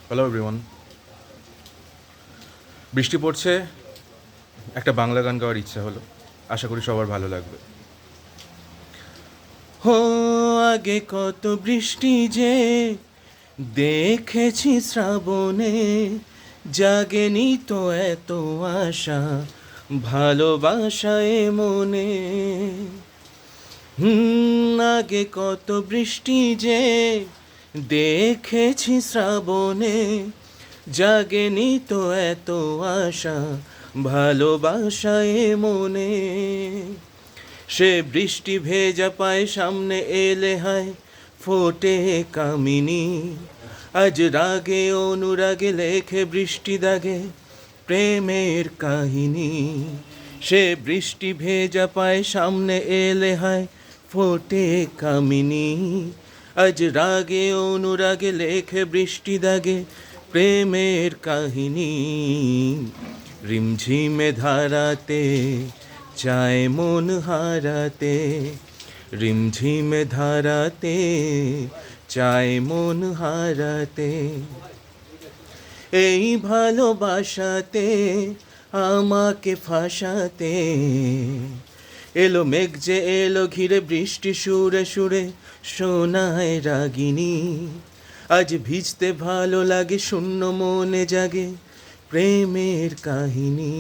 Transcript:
Hello everyone. বৃষ্টি পড়ছে, একটা বাংলা গান গাওয়ার ইচ্ছা হলো। আশা করি সবার ভালো লাগবে। হো, আগে কত বৃষ্টি যে দেখেছি শ্রাবণে, জাগেনি তো এত আশা, ভালোবাসায় মনে। আগে কত বৃষ্টি যে দেখেছি শ্রাবণে, জাগেনি তো এত আশা, ভালোবাসায় মনে। সে বৃষ্টি ভেজা পায় সামনে এলে হায় ফোটে কামিনী, আজ রাগে অনুরাগে লেখে বৃষ্টি দাগে প্রেমের কাহিনী। সে বৃষ্টি ভেজা পায় সামনে এলে হায় ফোটে কামিনী, আজ রাগে অনুরাগে লেখে বৃষ্টি দাগে প্রেমের কাহিনী। রিমঝিমে ধারাতে চায় মন হারাতে, রিমঝিমে ধারাতে চায় মন হারাতে। এই ভালোবাসাতে আমাকে ফাঁসাতে, এলো মেঘ যে এলো ঘিরে বৃষ্টি সুরে সুরে শোনায় রাগিনী। আজ ভিজতে ভালো লাগে শূন্য মনে জাগে প্রেমের কাহিনী।